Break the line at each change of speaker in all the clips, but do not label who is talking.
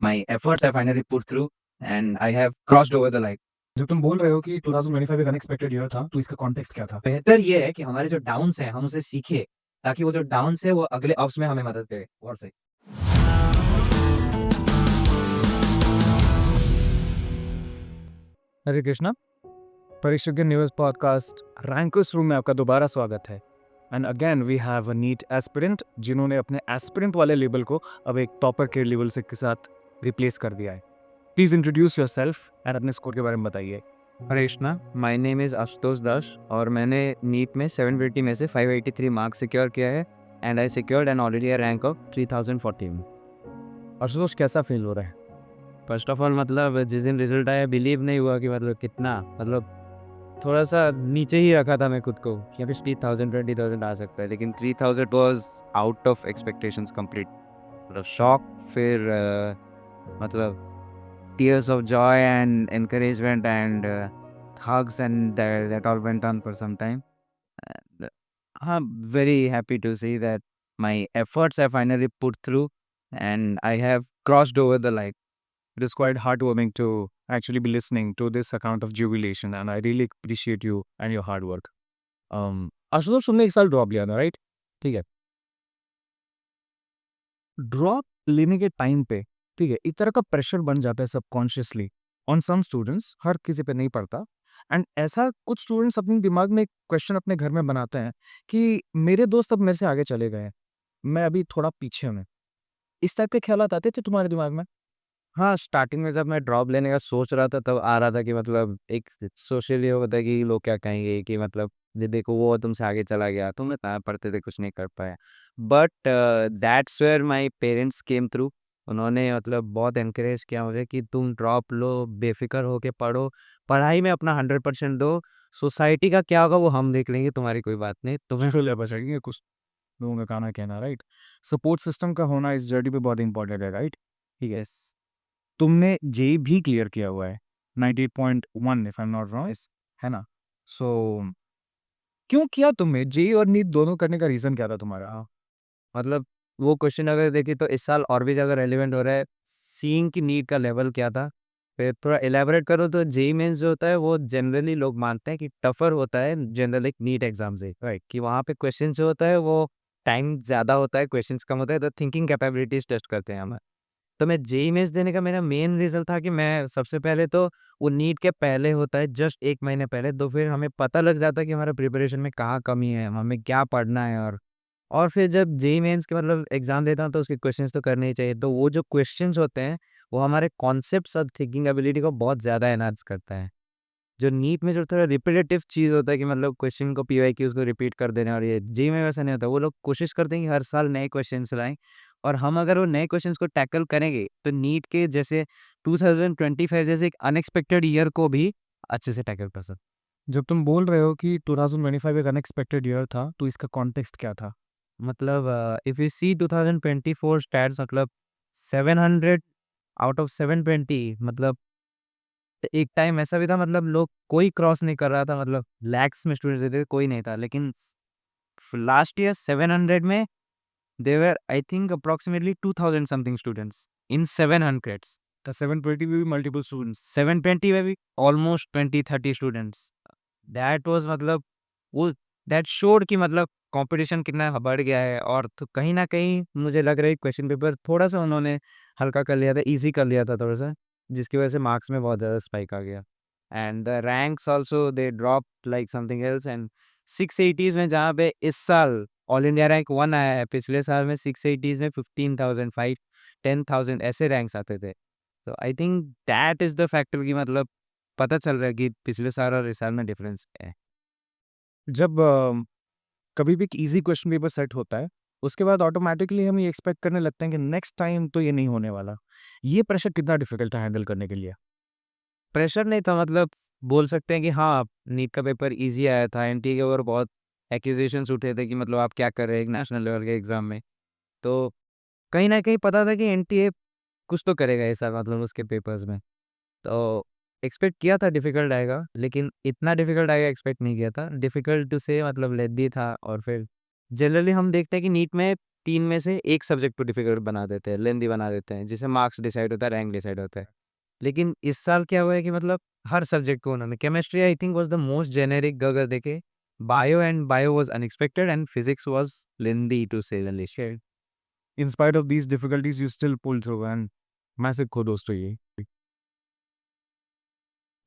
My efforts have finally put through and I have crossed over the line.
जब तुम बोल रहे हो कि 2025 एक अनएक्सपेक्टेड ईयर था, तो इसका कॉन्टेक्स्ट क्या था?
बेहतर ये है कि हमारे जो डाउन्स हैं हम उसे सीखे, ताकि वो जो डाउन्स है वो अगले अप्स में हमें मदद करे। और से
हरे कृष्णा। परीक्षा के न्यूज़ पॉडकास्ट रैंकर्स रूम में आपका दोबारा स्वागत है। And again we have a NEET aspirant जिन्होंने अपने एस्पिरेंट वाले लेबल को अब एक टॉपर के लेवल से के साथ रिप्लेस कर दिया है। प्लीज इंट्रोड्यूस योरसेल्फ एंड अपने स्कोर के बारे में बताइए।
हरेशना, माय नेम इज़ आशुतोष दास और मैंने नीट में 750 में से 583 मार्क्स सिक्योर किया है and I secured an already rank of 3014 में।
आशुतोष, कैसा फील हो रहा है?
फर्स्ट ऑफ ऑल मतलब जिस दिन रिजल्ट आया बिलीव नहीं हुआ कि मतलब कितना थोड़ा सा नीचे ही रखा था मैं खुद को कि अभी 30,000 20,000 आ सकता है, लेकिन 3000 was out of expectations complete. मतलब शॉक, फिर मतलब tears of joy and encouragement and hugs, and that all went on for some time. And, I'm very happy to see that my efforts have finally put through and I have crossed over the line.
It is quite heartwarming to actually be listening to this account of jubilation and I really appreciate you and your hard work. Ashutosh, तुमने एक साल drop लिया था, right? ठीक है। Drop लेने के time पे, ठीक है, एक तरह का प्रेशर बन जाता है सबकॉन्शियसली ऑन सम स्टूडेंट्स, हर किसी पे नहीं पड़ता। एंड ऐसा कुछ स्टूडेंट्स अपने दिमाग में एक क्वेश्चन अपने घर में बनाते हैं कि मेरे दोस्त अब मेरे से आगे चले गए हैं, मैं अभी थोड़ा पीछे हूँ। इस टाइप के ख्याल आते थे तुम्हारे दिमाग में?
हाँ, स्टार्टिंग में जब मैं ड्रॉप लेने का सोच रहा था तब आ रहा था कि मतलब एक सोशली होता है कि लोग क्या कहेंगे कि मतलब ये देखो वो तुमसे आगे चला गया, तुम इतना पढ़ते थे कुछ नहीं कर पाया। But that's where my parents came through. उन्होंने मतलब बहुत एनकरेज किया मुझे कि तुम ड्रॉप लो, बेफिक्र होके पढ़ो, पढ़ाई में अपना 100% दो। सोसाइटी का क्या होगा वो हम देख लेंगे, तुम्हारी कोई बात नहीं, तुम्हें
बिल्कुल बचेंगे कुछ लोगों का कहना कहना, राइट? सपोर्ट सिस्टम का होना इस जर्नी पे बहुत इंपॉर्टेंट है, राइट? ठीक है।
यस।
तुमने जेई भी क्लियर किया हुआ है 98.1 if I am not wrong, है ना? सो क्यों किया तुमने जेई और नीट दोनों करने का रीजन क्या था तुम्हारा?
मतलब वो क्वेश्चन अगर देखिए तो इस साल और भी ज़्यादा रेलिवेंट हो रहा है, सीइंग की नीट का लेवल क्या था। फिर थोड़ा इलैबोरेट करो तो जेईई मेंस जो होता है वो जनरली लोग मानते हैं कि टफर होता है जनरल एक नीट एग्जाम से, राइट? कि वहाँ पे क्वेश्चन जो होता है वो टाइम ज़्यादा होता है, क्वेश्चंस कम होता है, तो थिंकिंग कैपेबिलिटीज टेस्ट करते हैं हमें। तो मैं जेईई मेंस देने का मेरा मेन रीज़न था कि मैं सबसे पहले तो वो नीट के पहले होता है जस्ट 1 महीने पहले, तो फिर हमें पता लग जाता है कि हमारा प्रिपरेशन में कहाँ कमी है, हमें क्या पढ़ना है। और फिर जब जेईई मेंस के मतलब एग्ज़ाम देता हूँ तो उसके क्वेश्चंस तो करने ही चाहिए। तो वो जो क्वेश्चंस होते हैं वो हमारे कॉन्सेप्ट्स और थिंकिंग एबिलिटी को बहुत ज़्यादा एनहांस करता है। जो नीट में जो थोड़ा रिपिटेटिव चीज़ होता है कि मतलब क्वेश्चन को पीवाईक्यूज़ को रिपीट कर देना, और ये जेईई में वैसा नहीं होता। वो लोग कोशिश करते हैं कि हर साल नए क्वेश्चंस लाएँ, और हम अगर वो नए क्वेश्चंस को टैकल करेंगे तो नीट के जैसे 2025 जैसे एक अनएक्सपेक्टेड ईयर को भी अच्छे से टैकल कर सकते।
जब तुम बोल रहे हो कि 2025 एक अनएक्सपेक्टेड ईयर था, तो इसका कॉन्टेक्स्ट क्या था?
मतलब इफ यू सी 2024 स्टैट्स, मतलब 700 आउट ऑफ 720, मतलब एक टाइम ऐसा भी था मतलब लोग कोई क्रॉस नहीं कर रहा था, मतलब लैक्स में स्टूडेंट्स देते थे, कोई नहीं था। लेकिन लास्ट ईयर 700 में there were I think approximately 2000 something students in 700।
तो 720 में भी मल्टीपल स्टूडेंट्स।
720 में भी ऑलमोस्ट 20-30 स्टूडेंट्स। दैट वाज मतलब वो दैट शोड कि मतलब कंपटीशन कितना बढ़ गया है। और तो कहीं न कहीं मुझे लग रहा है क्वेश्चन पेपर थोड़ा-सा उन्होंने हल्का कर लिया था, ईज़ी कर लिया था थोड़ा-सा, जिसकी वजह से मार्क्स में बहुत ज़्यादा स्पाइक आ गया। And the ranks also they dropped like something else, and 680s में जहाँ पे इस साल ऑल इंडिया रैंक 1 आया है, पिछले साल में 680s में 15,000 5 10,000 ऐसे रैंक्स आते थे। तो I think that is the factor कि मतलब पता चल रहा है कि पिछले साल और इस साल में डिफरेंस है।
जब कभी भी एक ईज़ी क्वेश्चन पेपर सेट होता है, उसके बाद ऑटोमैटिकली हम ये एक्सपेक्ट करने लगते हैं कि नेक्स्ट टाइम तो ये नहीं होने वाला। ये प्रेशर कितना डिफ़िकल्ट था हैंडल करने के लिए?
प्रेशर नहीं था, मतलब बोल सकते हैं कि हाँ, नीट का पेपर ईज़ी आया था। एनटीए के ऊपर बहुत एक्यूज़ेशंस उठे थे कि मतलब आप क्या कर रहे हैं एक नेशनल लेवल के एग्ज़ाम में। तो कहीं न कहीं पता था कि एनटीए कुछ तो करेगा ऐसा, मतलब उसके पेपर्स में। तो एक्सपेक्ट किया था डिफ़िकल्ट आएगा, लेकिन इतना डिफ़िकल्ट आएगा एक्सपेक्ट नहीं किया था। डिफ़िकल्ट टू से मतलब लेंथी था। और फिर जनरली हम देखते हैं कि नीट में 3 में से एक सब्जेक्ट को डिफिकल्ट बना देते हैं, लेंथी बना देते हैं, जिससे मार्क्स डिसाइड होता है, रैंक डिसाइड होता है। लेकिन इस साल क्या हुआ है कि मतलब हर सब्जेक्ट को उन्होंने chemistry I think was the most generic अगर देखें, bio was unexpected and physics was lengthy to say the least.
In spite of these difficulties, you still pulled through and massive kudos to you.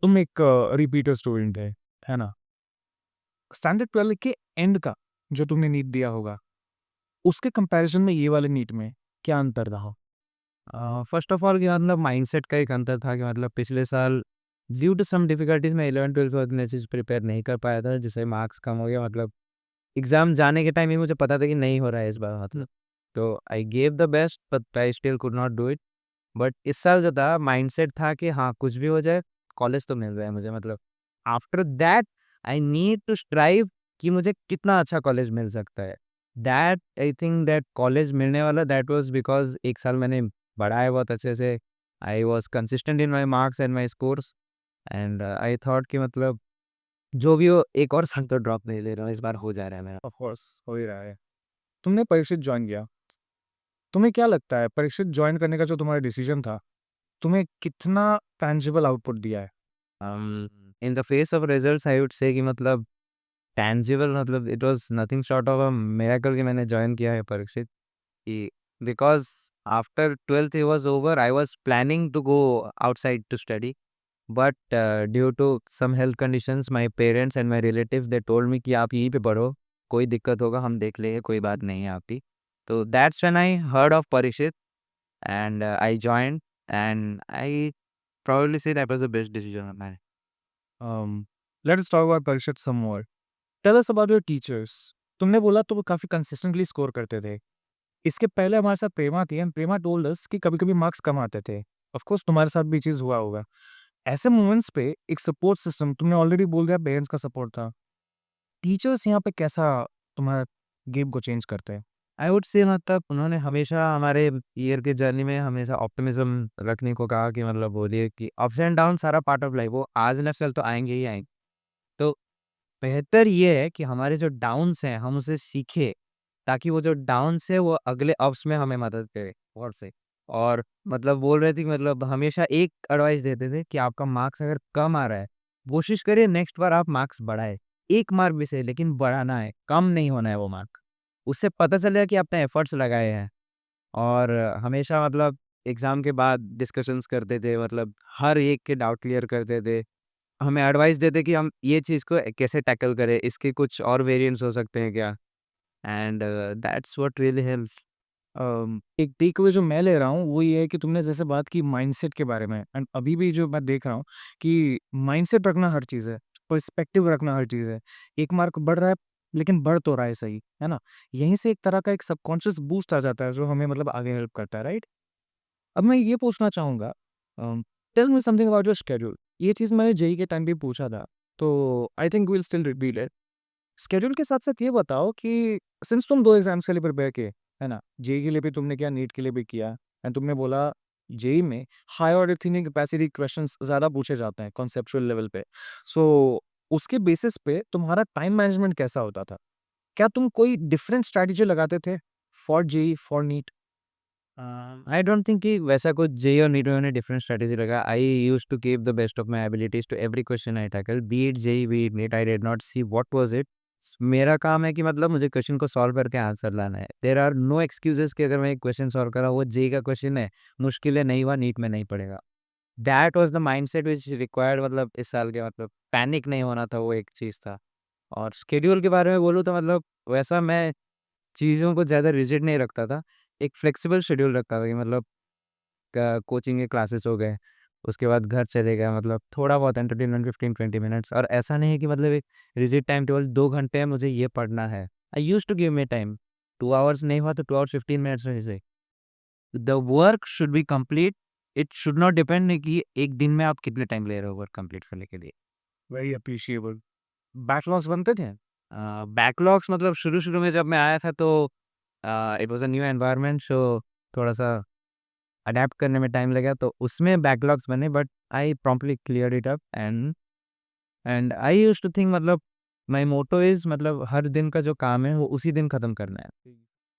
तुम एक repeater student है ना? Standard 12 के and का जो तुमने नीट दिया होगा, उसके कंपैरिजन में ये वाले नीट में क्या अंतर रहा?
फर्स्ट ऑफ ऑल कि मतलब माइंडसेट का एक अंतर था कि मतलब पिछले साल ड्यू टू सम डिफिकल्टीज मैं 11-12 उतने चीज़ प्रिपेयर नहीं कर पाया था, जिससे मार्क्स कम हो गया। मतलब एग्ज़ाम जाने के टाइम ही मुझे पता था कि नहीं हो रहा है इस बार, मतलब तो I gave the best but I still could not do it. But इस साल जो था माइंडसेट था कि हाँ, कुछ भी हो जाए कॉलेज तो मिल रहा है मुझे। मतलब after that I need to strive कि मुझे कितना अच्छा कॉलेज मिल सकता है। That I think that college मिलने वाला दैट वाज़ बिकॉज़ एक साल मैंने पढ़ा है बहुत अच्छे से। I was consistent in my marks and my scores and I thought कि मतलब जो भी हो एक और साल तो ड्रॉप नहीं ले रहा हूँ, इस बार हो जा रहा है मेरा।
ऑफ कोर्स हो ही रहा है। तुमने परीक्षित जॉइन किया। तुम्हें क्या लगता है परीक्षित जॉइन करने का जो तुम्हारा डिसीजन था, तुम्हें कितना टैंजिबल आउटपुट दिया है?
In the face of results I would say कि मतलब टैंजिबल मतलब it was nothing short of a miracle कि मैंने जॉइन किया है परीक्षित। कि because after 12th it was over, I was planning to go outside to study, but due to some health conditions, my parents and my relatives they told me कि आप यहीं पे पढ़ो, कोई दिक्कत होगा हम देख लेंगे, कोई बात नहीं है आपकी। तो that's when I heard of Parikshit and I joined and I probably say that was the best decision of mine.
Let us talk about Parishit some more. Tell us about your teachers. तुमने बोला तो वो काफ़ी consistently score करते थे। इसके पहले हमारे साथ प्रेमा थी एंड प्रेमा टोल्ड अस कि कभी-कभी मार्क्स कम आते थे। ऑफ कोर्स तुम्हारे साथ भी ये चीज़ हुआ होगा। ऐसे मोमेंट्स पे एक सपोर्ट सिस्टम तुमने ऑलरेडी बोल दिया पेरेंट्स का सपोर्ट था। टीचर्स यहाँ पे कैसा तुम्हारा गेम को चेंज करते हैं?
आई वुड से मतलब उन्होंने हमेशा हमारे ईयर के जर्नी में हमेशा ऑप्टिमिज्म रखने को कहा कि मतलब बोलिए कि अप्स एंड डाउन सारा पार्ट ऑफ लाइफ, वो आज न कल तो आएंगे ही आएंगे। तो बेहतर ये है कि हमारे जो डाउन्स हैं हम उसे सीखें, ताकि वो जो डाउन्स है वो अगले अप्स में हमें मदद करे और से। और मतलब बोल रहे थे कि मतलब हमेशा एक एडवाइस देते थे कि आपका मार्क्स अगर कम आ रहा है, कोशिश करिए नेक्स्ट बार आप मार्क्स बढ़ाएँ। 1 मार्क भी सही लेकिन बढ़ाना है, कम नहीं होना है वो मार्क। उससे पता चलेगा कि आपने एफर्ट्स लगाए हैं। और हमेशा मतलब एग्ज़ाम के बाद डिस्कशंस करते थे, मतलब हर एक के डाउट क्लियर करते थे। हमें एडवाइस देते कि हम ये चीज़ को कैसे टैकल करें, इसके कुछ और वेरिएंट्स हो सकते हैं क्या? And that's what really helps.
एक टेक अवे जो मैं ले रहा हूँ वो ये है कि तुमने जैसे बात की माइंडसेट के बारे में एंड अभी भी जो मैं देख रहा हूँ कि माइंडसेट रखना हर चीज़ है, पर्सपेक्टिव रखना हर चीज़ है। 1 मार्क बढ़ रहा है लेकिन बढ़ तो रहा है सही, है ना? यहीं से एक तरह का एक सबकॉन्शियस बूस्ट आ जाता है जो हमें मतलब आगे हेल्प करता है, राइट? अब मैं ये पूछना चाहूँगा tell me something about your schedule. ये चीज़ मैंने जेईई के टाइम पे पूछा था, तो I think we will still repeat it. Schedule के साथ-साथ ये बताओ कि सिंस तुम 2 एग्ज़ाम्स के लिए प्रिपेयर किए, है ना? जेईई के लिए भी तुमने किया, नीट के लिए भी किया एंड तुमने बोला जेईई में high order thinking capacity questions ज़्यादा पूछे जाते हैं कॉन्सेप्चुअल लेवल पे। सो उसके बेसिस पे तुम्हारा टाइम मैनेजमेंट कैसा होता था? क्या तुम कोई डिफरेंट स्ट्रैटेजी लगाते थे for JEE, for NEET?
I don't think कि वैसा कुछ जेईई और नीट में मैंने डिफरेंट स्ट्रेटजी लगा। I used to give the best of my abilities to every question I tackle, be it JEE be it NEET. I did not see what was it. मेरा काम है कि मतलब मुझे क्वेश्चन को सॉल्व करके answer लाना है। देयर आर नो एक्सक्यूजेस कि अगर मैं एक क्वेश्चन सॉल्व करा वो जेईई का क्वेश्चन है, मुश्किल है, नहीं हुआ नीट में नहीं पड़ेगा। That was the mindset which required, मतलब इस साल के मतलब पैनिक नहीं होना था, वो एक चीज़ था। और शेड्यूल के बारे में बोलूँ तो मतलब वैसा मैं चीज़ों को ज़्यादा रिजिड नहीं रखता था। एक फ्लेक्सिबल शेड्यूल रखता था कि मतलब कोचिंग के क्लासेस हो गए, उसके बाद घर चले गए, मतलब थोड़ा बहुत एंटरटेनमेंट 15-20 मिनट्स। और ऐसा नहीं है कि मतलब एक रिजिड टाइम टेबल 2 घंटे है मुझे ये पढ़ना है। I used to give me time, 2 hours नहीं हुआ तो 2 आवर्स 15 मिनट्स में से। The work should be complete, it should not depend कि एक दिन में आप कितने टाइम ले रहे हो वर्क कंप्लीट करने के लिए।
Very appreciable. बैकलॉग्स बनते थे?
बैकलॉग्स मतलब शुरू-शुरू में जब मैं आया था तो it was a new environment, so थोड़ा-सा अडैप्ट करने में टाइम लगा, तो उसमें बैकलॉग्स बने but I promptly cleared it up and I used to think मतलब माय मोटो इज़ मतलब हर दिन का जो काम है वो उसी दिन खत्म करना है।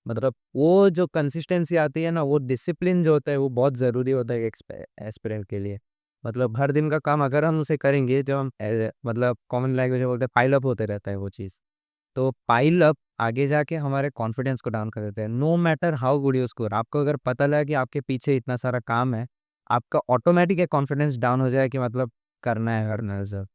मतलब वो जो कंसिस्टेंसी आती है ना, वो डिसिप्लिन जो होता है वो बहुत ज़रूरी होता है एक एस्पिरेंट के लिए। मतलब हर दिन का काम अगर हम उसे करेंगे, जो हम मतलब कॉमन लैंग्वेज में बोलते हैं, पाइल अप होते रहता है वो चीज़। तो पाइल अप आगे जाके हमारे कॉन्फिडेंस को डाउन कर देते हैं। No matter how good you score, आपको अगर पता लगा कि आपके पीछे इतना सारा काम है, आपका ऑटोमेटिक एक कॉन्फिडेंस डाउन हो जाए कि मतलब करना है करना है सब।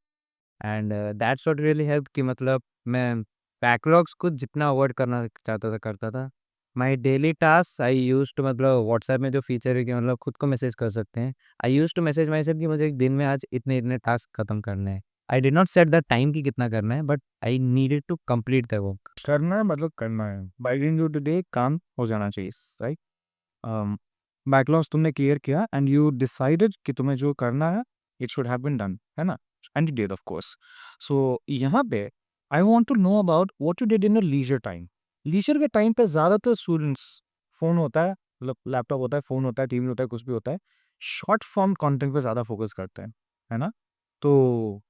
And that's what really help कि मतलब मैं बैकलॉग्स को जितना अवॉइड करना चाहता था करता था। My daily task I used to, मतलब व्हाट्सएप में जो फीचर है कि मतलब खुद को मैसेज कर सकते हैं, I used to message myself कि मुझे एक दिन में आज इतने इतने टास्क खत्म करने हैं। I did not set the time कि कितना करना है, but I needed to complete the work.
करना है मतलब करना है, by the end of the day काम हो जाना चाहिए, राइट? बैकलॉग्स तुमने क्लियर किया एंड यू डिसाइडेड कि तुम्हें जो करना है it should have been done, है ना? And you did of course. So यहाँ पे I want to know about what you did in your leisure time. Leisure के टाइम पे ज़्यादातर स्टूडेंट्स, फ़ोन होता है, मतलब लैपटॉप होता है, फ़ोन होता है, टीवी होता है, कुछ भी होता है, शॉर्ट फॉर्म कंटेंट पे ज़्यादा फोकस करते हैं, है ना? तो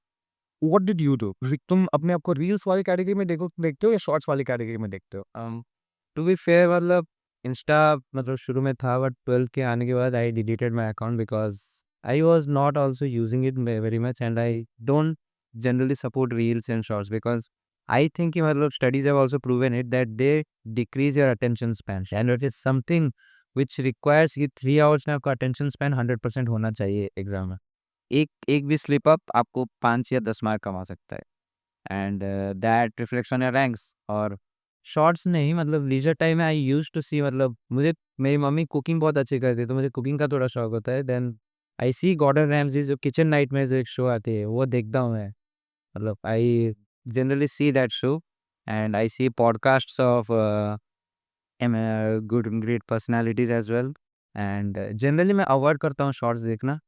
व्हाट डिड यू डू? तुम अपने आप को रील्स वाली कैटेगरी में देखते हो या शॉर्ट्स वाली कैटेगरी में देखते हो?
टू बी फेयर, मतलब इंस्टा मतलब शुरू में था, बट 12th के आने के बाद आई deleted my account because I was not also using it very much, and I don't generally support reels and shorts because I think कि मतलब studies have also proven it that they decrease your attention span, and it is something which requires कि 3 hours में आपका attention span 100% होना चाहिए exam में। एक एक भी स्लिप अप आपको 5 या 10 मार्क कमा सकता है, and that reflects on your ranks. और शॉर्ट्स नहीं, मतलब लीजर टाइम में आई यूज्ड टू सी, मतलब मुझे मेरी मम्मी कुकिंग बहुत अच्छी करती है, तो मुझे कुकिंग का थोड़ा शौक होता है। देन आई सी गॉर्डन रैम्जी, जो किचन नाइट में जो एक शो आती है वो देखता हूँ मैं। मतलब I generally see that show, and I see podcasts of good great personalities as well. And generally मैं अवॉइड करता हूँ शॉर्ट्स देखना।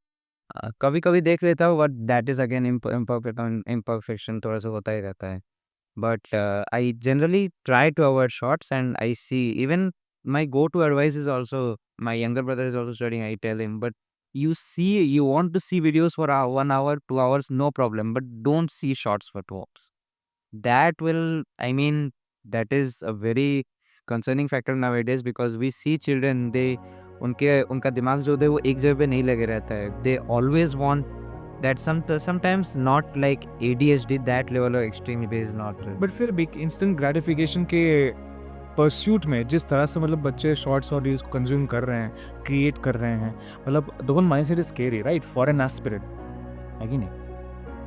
कभी कभी देख लेता हूँ, but that is again imperfection थोड़ा सा होता ही रहता है। But I generally try to avoid shorts, and I see even my go-to advice is also, my younger brother is also studying. I tell him, but you want to see videos for 1 hour, 2 hours, no problem, but don't see shorts for 2 hours. That will, I mean, that is a very concerning factor nowadays because we see children, they उनका दिमाग जो है वो एक जगह पे नहीं लगे रहता है. They always want that sometimes not like ADHD, that level of extremity is not.
But फिर भी इंस्टेंट ग्रेटिफिकेशन के परस्यूट में जिस तरह से मतलब बच्चे शॉर्ट्स और रील्स को कंज्यूम कर रहे हैं, क्रिएट कर रहे हैं, मतलब don't mind it is scary, right? For an aspirant, है कि नहीं?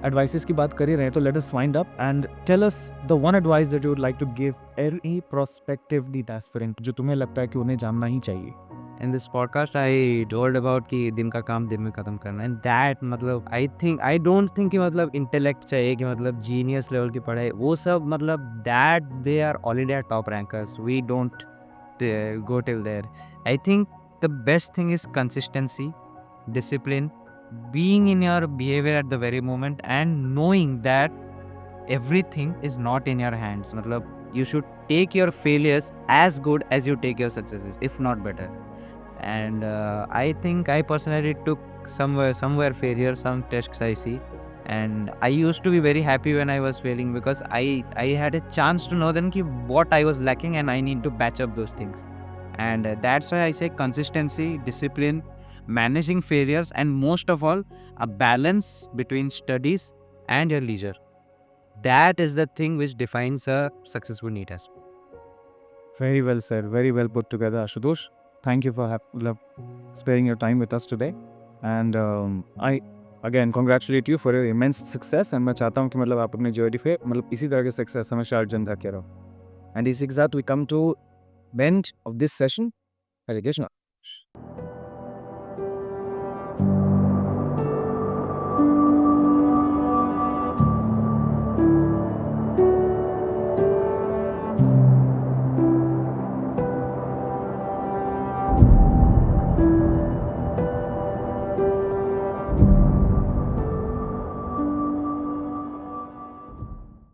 एडवाइसेस की बात कर ही रहे हैं, तो let us find up and tell us the one advice that you would like to give any prospective NEET aspirant, जो तुम्हें लगता है कि उन्हें जानना ही चाहिए।
In this podcast I told about कि दिन का काम दिन में खत्म करना, and that मतलब I don't think कि मतलब इंटेलेक्ट चाहिए, कि मतलब जीनियस लेवल की पढ़ाई वो सब, मतलब that they are all India top rankers, we don't go till there. I think the best thing is consistency, discipline, being in your behavior at the very moment, and knowing that everything is not in your hands. मतलब you should take your failures as good as you take your successes, if not better. And I think I personally took somewhere failure, some tests I see, and I used to be very happy when I was failing because I had a chance to know then ki what I was lacking and I need to patch up those things. And that's why I say consistency, discipline, managing failures, and most of all a balance between studies and your leisure. That is the thing which defines a successful NEET test.
Very well said, very well put together, Ashutosh. Thank you for sparing your time with us today. And I again congratulate you for your immense success. And मैं चाहता हूँ कि मतलब आप अपने journey पे मतलब इसी तरह के सक्सेस हमेशा अर्जन रखे रहो. And इसी के साथ we come to the end of this session. Hare Krishna.